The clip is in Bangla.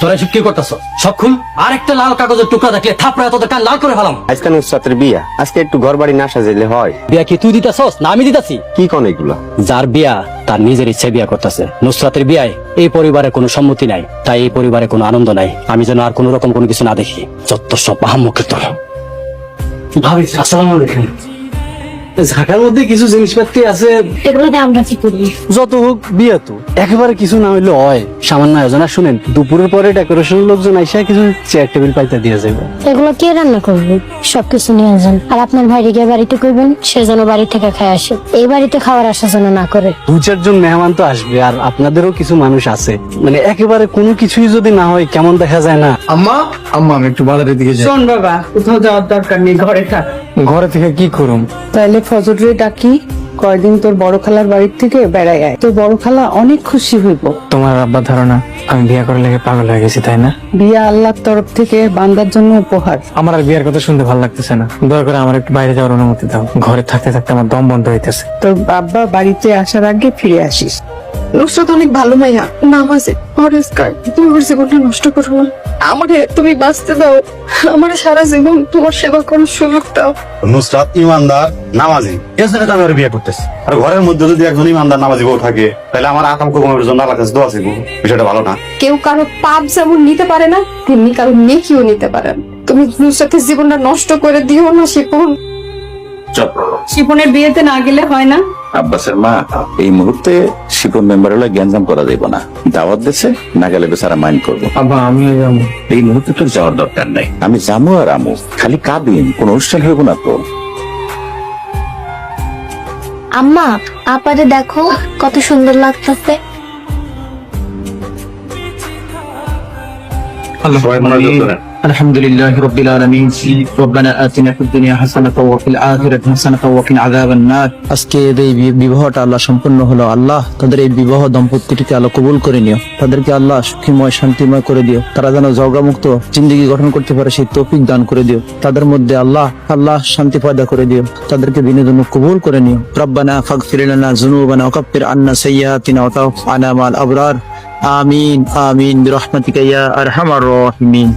তোরা এসব কি করতেছ? সব খুল। আর একটা লাল কাগজের টুকরা থাকলে থাপড়া তোদের কান লাল করে ফেলাম। আজকে নুসরাতের বিয়া, আজকে একটু ঘর বাড়ি না সাজাইলে হয়? বিয়া কি তুই দিতাছস না আমি দিতাছি? কি কোন এগুলা? যার বিয়া তার নিজের ইচ্ছে বিয়া করতেছে। নুসরাতের বিয়ায় এই পরিবারে কোনো সম্মতি নাই, তাই এই পরিবারে কোনো আনন্দ নাই। আমি যেন আর কোনো রকম কোনো কিছু না দেখি। যত সব আহাম্মকের তোর। ভাবি আসসালামু আলাইকুম। ঝাঁকার মধ্যে কিছু জিনিসপাতি আছে, এগুলোতে আমরা কি করি? যত হোক বিয়া তো একেবারে কিছু না হইলে হয়। সামান্য আয়োজন। আর শুনেন, দুপুরের পরে ডেকোরেশন লোকজন আইসা কিছু চেয়ার টেবিল পাইতে দিয়ে যাবে। এগুলো কে রান্না করবে? সবকিছু নিয়ে যান। আর আপনার ভাইরে গিয়ে বাড়িতে কইবেন সে যেন বাড়ি থেকে খায় আসে, এই বাড়িতে খাওয়ার আশা যেন না করে। দু চারজন মেহমান তো আসবে, আর আপনাদেরও কিছু মানুষ আছে। মানে একেবারে কোনো কিছুই যদি না হয় কেমন দেখা যায় না? আম্মা আম্মা আমি একটু বাজারের দিকে যাই। শোন বাবা, কোথাও যাওয়ার দরকার নেই, ঘরে থাক। ঘরে থেকে কি করুম? তাইলে ফজরে ডাকি, কয়দিন তোর বড় খালার বাড়ির থেকে বেড়াই আয়। তোর বড় খালা অনেক খুশি হইব। তোমার আব্বা ধারণা আমি বিয়ে করার লেগে পাগল হয়ে গেছি, তাই না? বিয়া আল্লাহর তরফ থেকে বান্দার জন্য উপহার। আমার আর বিয়ের কথা শুনতে ভালো লাগতেছে না। দয়া করে আমার একটু বাইরে যাওয়ার অনুমতি দাও। ঘরে থাকতে থাকতে আমার দম বন্ধ হইতেছে। তোর বাবা বাড়িতে আসার আগে ফিরে আসিস। নুসরাত অনেক ভালো মাইয়া, নামাজে পরেজগার। তুমি ওর জীবনটা নষ্ট করো না। আমারে তুমি বাঁচতে দাও, আমার সারা জীবন তোমার সেবা করার সুযোগ দাও। নুসরাত ইমানদার, নামাজি, এছাড়া আমি আর বিয়ে করতেছি। আর ঘরের মধ্যে যদি একজন ইমানদার নামাজি বউ থাকে, তাহলে আমার আকাম কমের জন্য আল্লাহর কাছে দোয়া চাইবো। বিষয়টা ভালো না? কেউ কারো পাপ যেমন নিতে পারে না, তেমনি কারো নেকিও নিতে পারে না। তুমি নুসরাতের জীবনটা নষ্ট করে দিও না শিপন। শিপনের বিয়েতে না গেলে হয় না? আব্বাসের মা, এই মুহূর্তে শিপন মেম্বার হলে গ্যাঞ্জাম করা দেব না। দাওয়াত দেশে না গেলে বেচারা মাইন্ড করবো। আব্বা আমিও যাবো। এই মুহূর্তে তোর যাওয়ার দরকার নাই। আমি যাবো আর আমু, খালি কাঁদিন, কোন অনুষ্ঠান হইব না তো। আম্মা, আপারে দেখো কত সুন্দর লাগতেছে। আলহামদুলিল্লাহ রাব্বিল আলামিন। রব্বানা আতিনা ফিদ দুনিয়া হাসানাতাও ওয়া ফিল আখিরাতি হাসানাতাও ওয়া কিনা আযাবান নার। আজকে এই বিবাহটা আল্লাহ সম্পূর্ণ হলো। আল্লাহ তাদের এই বিবাহ দম্পতিটিকে আল্লাহ কবুল করে নিও। তাদেরকে আল্লাহ সুখীময় শান্তিময় করে দিও। তারা যেন ঝগড়ামুক্ত জিন্দেগি গঠন করতে পারে সেই তৌফিক দান করে দিও। তাদের মধ্যে আল্লাহ শান্তি পয়দা করে দিও। তাদেরকে বিনোদন কবুল করে নিও। রব্বানা ফাগফির লানা যুনুবানা ওয়া কাফির আন্না সাইয়্যাতিনা ওয়া তাওফানা মাল আবরার। আমিন আমিন বিরহমাতিকা ইয়া আরহামার রাহিমিন।